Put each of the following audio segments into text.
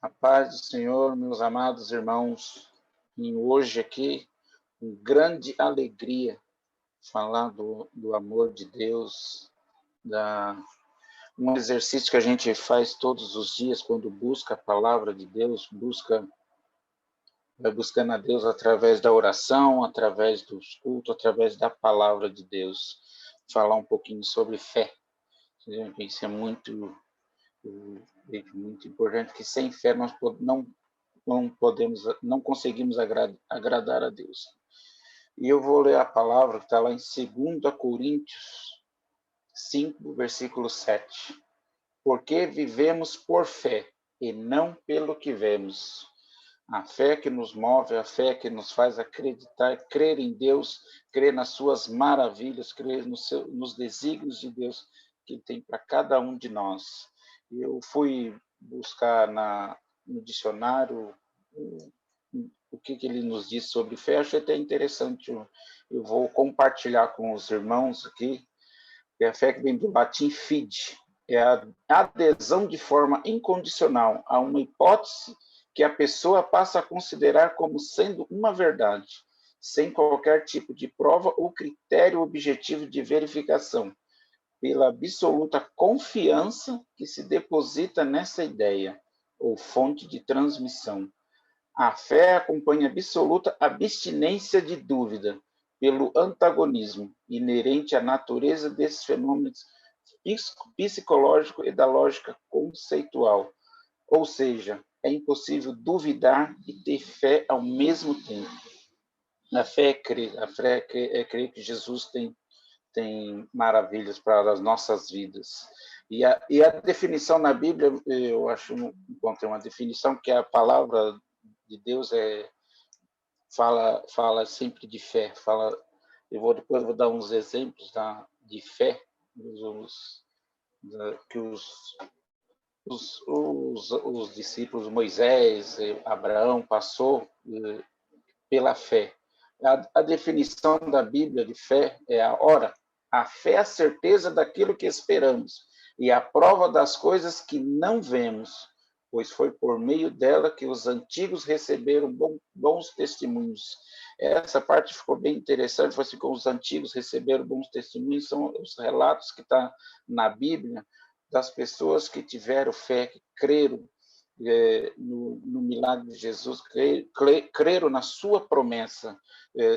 A paz do Senhor, meus amados irmãos, e hoje aqui, com grande alegria, falar do amor de Deus, um exercício que a gente faz todos os dias quando busca a palavra de Deus, vai buscando a Deus através da oração, através dos cultos, através da palavra de Deus. Falar um pouquinho sobre fé. Isso é muito importante, que sem fé nós não conseguimos agradar a Deus. E eu vou ler a palavra que está lá em 2 Coríntios 5, versículo 7. Porque vivemos por fé e não pelo que vemos. A fé que nos move, a fé que nos faz acreditar, crer em Deus, crer nas suas maravilhas, crer nos desígnios de Deus que Ele tem para cada um de nós. Eu fui buscar no dicionário o que ele nos diz sobre fé. Achei até interessante. Eu vou compartilhar com os irmãos aqui. É a fé que vem do latim fide, é a adesão de forma incondicional a uma hipótese que a pessoa passa a considerar como sendo uma verdade, sem qualquer tipo de prova ou critério objetivo de verificação, pela absoluta confiança que se deposita nessa ideia, ou fonte de transmissão. A fé acompanha absoluta abstinência de dúvida, pelo antagonismo inerente à natureza desses fenômenos psicológico e da lógica conceitual. Ou seja, é impossível duvidar e ter fé ao mesmo tempo. A fé é crer que Jesus tem maravilhas para as nossas vidas. E a definição na Bíblia, eu acho, encontrei uma definição que a palavra de Deus fala sempre de fé. Depois vou dar uns exemplos de fé que os discípulos, Moisés, Abraão, passou pela fé. A definição da Bíblia de fé é a fé é a certeza daquilo que esperamos e a prova das coisas que não vemos, pois foi por meio dela que os antigos receberam bons testemunhos. Essa parte ficou bem interessante, foi assim, como os antigos receberam bons testemunhos, são os relatos que estão na Bíblia das pessoas que tiveram fé, que creram no milagre de Jesus, creram na sua promessa.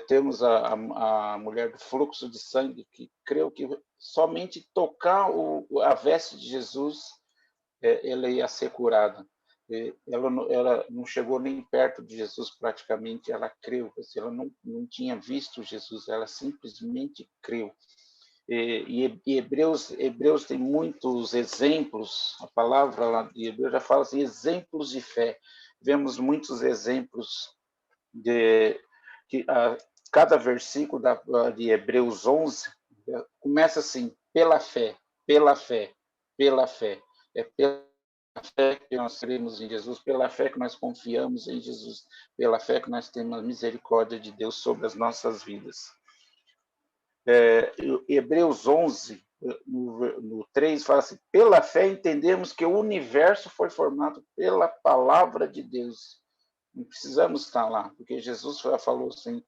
Temos a mulher do fluxo de sangue, que creu que somente tocar a veste de Jesus, ela ia ser curada. Ela não chegou nem perto de Jesus praticamente, ela creu, ela não tinha visto Jesus, ela simplesmente creu. E Hebreus tem muitos exemplos, a palavra lá de Hebreus já fala assim, exemplos de fé. Vemos muitos exemplos cada versículo de Hebreus 11 começa assim, pela fé, pela fé, pela fé. É pela fé que nós cremos em Jesus, pela fé que nós confiamos em Jesus, pela fé que nós temos a misericórdia de Deus sobre as nossas vidas. Hebreus 11, no 3, fala assim, pela fé entendemos que o universo foi formado pela palavra de Deus. Não precisamos estar lá, porque Jesus falou assim,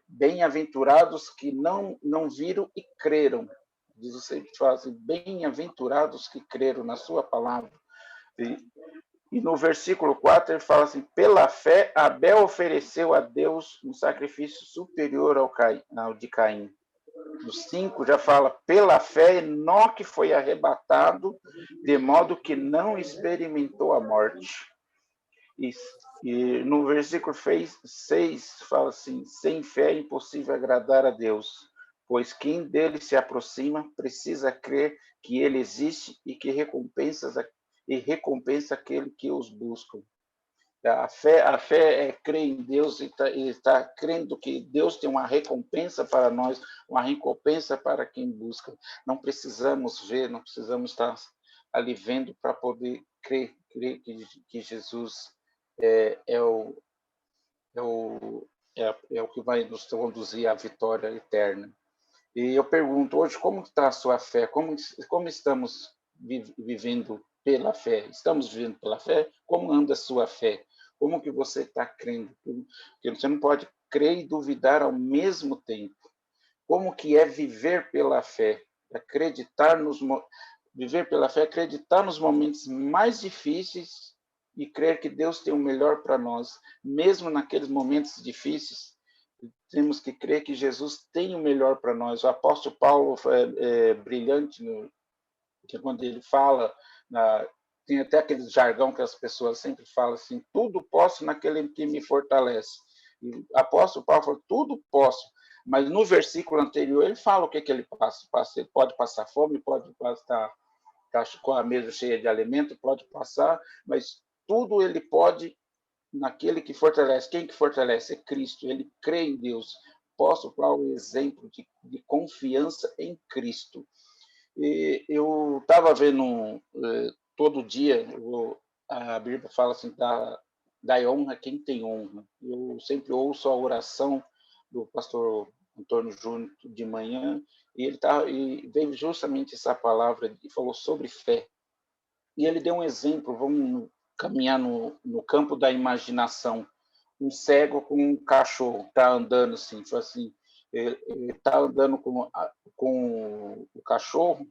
bem-aventurados que não viram e creram. Jesus sempre fala assim, bem-aventurados que creram na sua palavra. E no versículo 4 ele fala assim, pela fé Abel ofereceu a Deus um sacrifício superior ao de Caim. No 5 já fala, pela fé Enoque foi arrebatado, de modo que não experimentou a morte. E no versículo 6 fala assim, sem fé é impossível agradar a Deus, pois quem dele se aproxima precisa crer que ele existe e que recompensa aquele que os busca. A fé é crer em Deus e está crendo que Deus tem uma recompensa para nós, uma recompensa para quem busca. Não precisamos ver, não precisamos estar ali vendo para poder crer que Jesus é o que vai nos conduzir à vitória eterna. E eu pergunto hoje, como está a sua fé? Como estamos vivendo pela fé? Estamos vivendo pela fé? Como anda a sua fé? Como que você está crendo? Porque você não pode crer e duvidar ao mesmo tempo. Como que é viver pela fé? Acreditar nos viver pela fé, acreditar nos momentos mais difíceis e crer que Deus tem o melhor para nós, mesmo naqueles momentos difíceis. Temos que crer que Jesus tem o melhor para nós. O apóstolo Paulo é brilhante que quando ele fala, tem até aquele jargão que as pessoas sempre falam assim: tudo posso naquele que me fortalece. E o apóstolo Paulo falou: tudo posso. Mas no versículo anterior ele fala o que ele passa. Ele pode passar fome, pode estar com a mesa cheia de alimento, pode passar, mas tudo ele pode naquele que fortalece. Quem que fortalece? É Cristo. Ele crê em Deus. Posso dar um exemplo de confiança em Cristo. E eu estava vendo todo dia, a Bíblia fala assim, dá honra a quem tem honra. Eu sempre ouço a oração do pastor Antônio Júnior de manhã, e veio justamente essa palavra e falou sobre fé. E ele deu um exemplo, vamos caminhar no campo da imaginação. Um cego com um cachorro está andando assim, ele está andando com o cachorro,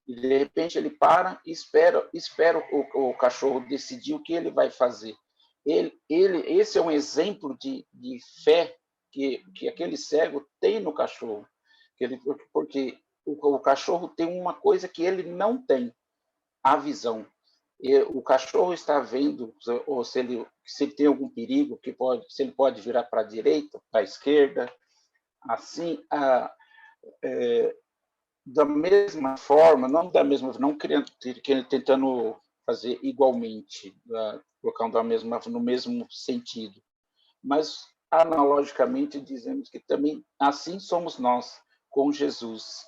e de repente ele para e espera o cachorro decidir o que ele vai fazer. Esse é um exemplo de fé que aquele cego tem no cachorro, porque o cachorro tem uma coisa que ele não tem, a visão. E o cachorro está vendo ou se ele tem algum perigo, se ele pode virar para a direita, para a esquerda, assim, da mesma forma, não tentando fazer igualmente, colocando no mesmo sentido, mas analogicamente dizemos que também assim somos nós com Jesus,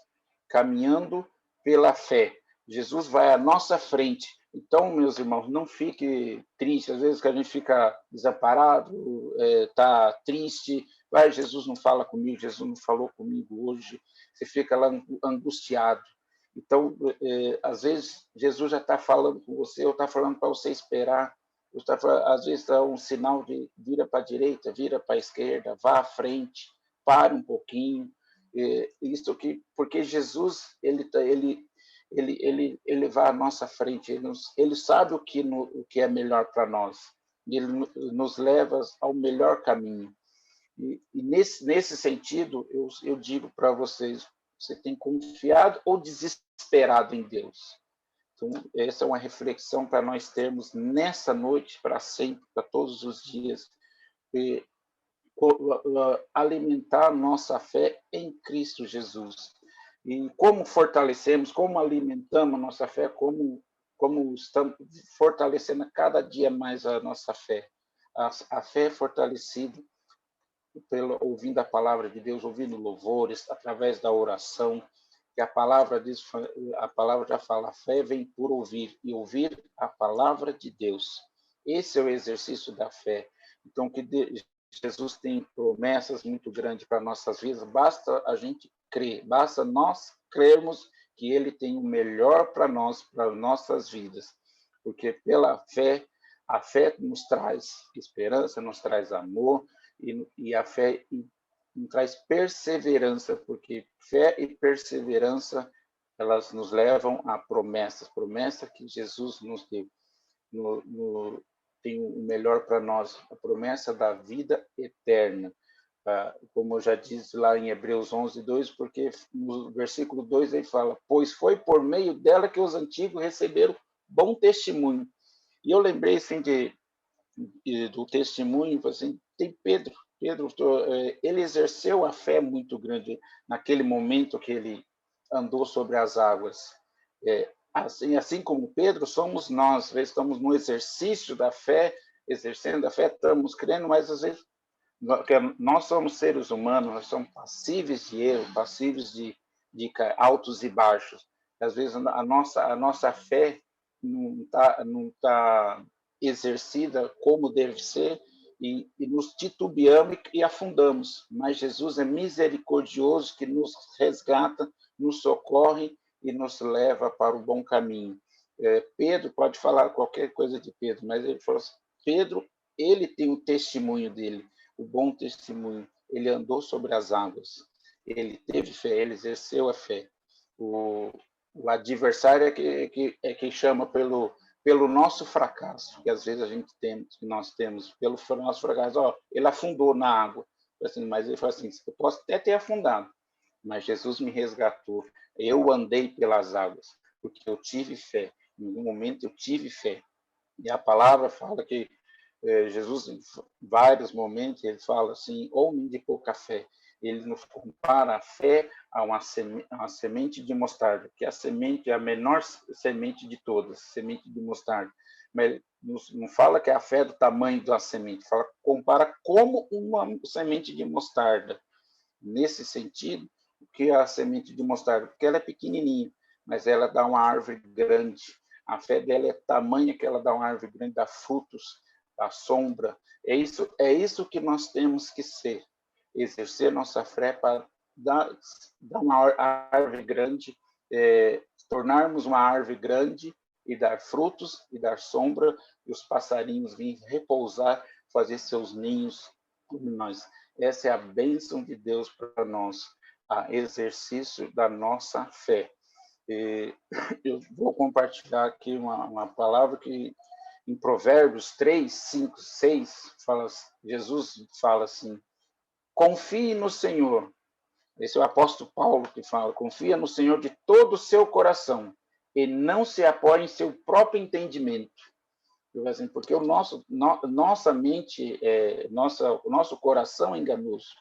caminhando pela fé. Jesus vai à nossa frente. Então, meus irmãos, não fique triste. Às vezes que a gente fica desamparado, está triste. Jesus não fala comigo, Jesus não falou comigo hoje. Você fica lá angustiado. Então, às vezes, Jesus já está falando com você, ou está falando para você esperar. Às vezes está um sinal de vira para a direita, vira para a esquerda, vá à frente, pare um pouquinho. Isso porque Jesus ele vai à nossa frente, ele sabe o que é melhor para nós, ele nos leva ao melhor caminho. E nesse sentido, eu digo para vocês, você tem confiado ou desesperado em Deus? Então, essa é uma reflexão para nós termos nessa noite, para sempre, para todos os dias, e alimentar nossa fé em Cristo Jesus. E como fortalecemos, como alimentamos a nossa fé, como estamos fortalecendo cada dia mais a nossa fé. A fé é fortalecida ouvindo a palavra de Deus, ouvindo louvores, através da oração, que a palavra já fala, a fé vem por ouvir, e ouvir a palavra de Deus. Esse é o exercício da fé. Então, Jesus tem promessas muito grandes para nossas vidas, basta a gente crer, basta nós crermos que Ele tem o melhor para nós, para nossas vidas, porque pela fé, a fé nos traz esperança, nos traz amor, e a fé nos traz perseverança, porque fé e perseverança elas nos levam a promessas que Jesus nos deu. Tem o melhor para nós, a promessa da vida eterna. Como eu já disse lá em Hebreus 11:2, porque no versículo 2 ele fala: pois foi por meio dela que os antigos receberam bom testemunho. E eu lembrei assim do testemunho, assim, tem Pedro, ele exerceu a fé muito grande naquele momento que ele andou sobre as águas. Assim como Pedro, somos nós, estamos no exercício da fé, exercendo a fé, estamos crendo, mas às vezes nós somos seres humanos, nós somos passíveis de erro, passíveis de altos e baixos. Às vezes a nossa fé não tá exercida como deve ser, e nos titubeamos e afundamos. Mas Jesus é misericordioso, que nos resgata, nos socorre e nos leva para o bom caminho. Pedro pode falar qualquer coisa de Pedro, mas ele falou assim, Pedro, ele tem o testemunho dele, o bom testemunho. Ele andou sobre as águas, ele teve fé, ele exerceu a fé. O adversário é que chama pelo nosso fracasso, que às vezes que nós temos, pelo nosso fracasso. Ele afundou na água, assim, mas ele fala assim, eu posso até ter afundado, mas Jesus me resgatou. Eu andei pelas águas, porque eu tive fé. Em algum momento eu tive fé. E a palavra fala que Jesus, em vários momentos, ele fala assim, homem de pouca fé. Ele nos compara a fé a uma semente de mostarda, que a semente é a menor semente de todas, semente de mostarda. Mas não fala que é a fé do tamanho da semente, fala, compara como uma semente de mostarda. Nesse sentido, que é a semente de mostarda, porque ela é pequenininha, mas ela dá uma árvore grande. A fé dela é tamanha que ela dá uma árvore grande, dá frutos, dá sombra. É isso que nós temos que ser. Exercer nossa fé para dar uma árvore grande, tornarmos uma árvore grande e dar frutos e dar sombra, e os passarinhos virem repousar, fazer seus ninhos como nós. Essa é a bênção de Deus para nós, a exercício da nossa fé. Eu vou compartilhar aqui uma palavra que em Provérbios 3, 5, 6, Jesus fala assim, confie no Senhor. Esse é o apóstolo Paulo que fala, confia no Senhor de todo o seu coração e não se apoie em seu próprio entendimento. Assim, porque nossa mente, o nosso coração é enganoso.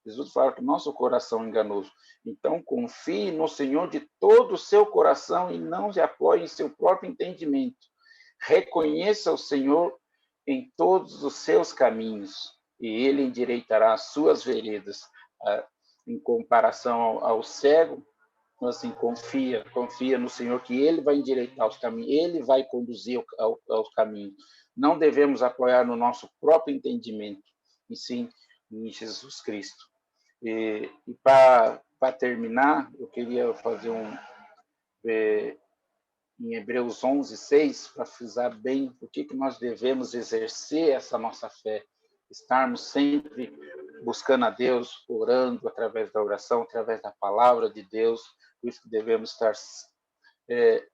Jesus fala que o nosso coração é enganoso. Então, confie no Senhor de todo o seu coração e não se apoie em seu próprio entendimento. Reconheça o Senhor em todos os seus caminhos e ele endireitará as suas veredas. Em comparação ao cego, assim, confia no Senhor que ele vai endireitar os caminhos, ele vai conduzir aos caminhos. Não devemos apoiar no nosso próprio entendimento, e sim em Jesus Cristo. E para terminar, eu queria fazer em Hebreus 11, 6, para frisar bem o que nós devemos exercer essa nossa fé, estarmos sempre buscando a Deus, orando através da oração, através da palavra de Deus, por isso que devemos estar...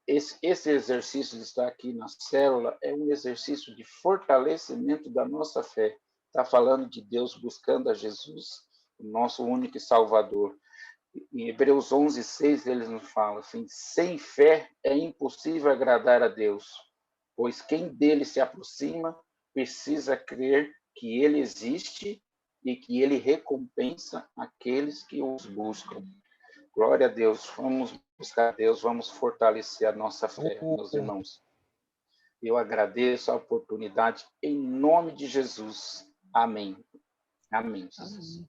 esse exercício de estar aqui na célula é um exercício de fortalecimento da nossa fé. Está falando de Deus buscando a Jesus, o nosso único Salvador. Em Hebreus 11, 6, eles nos falam assim, sem fé é impossível agradar a Deus, pois quem dele se aproxima precisa crer que ele existe e que ele recompensa aqueles que os buscam. Glória a Deus, vamos buscar a Deus, vamos fortalecer a nossa fé, meus irmãos. Eu agradeço a oportunidade em nome de Jesus. Amém. Amém, Jesus.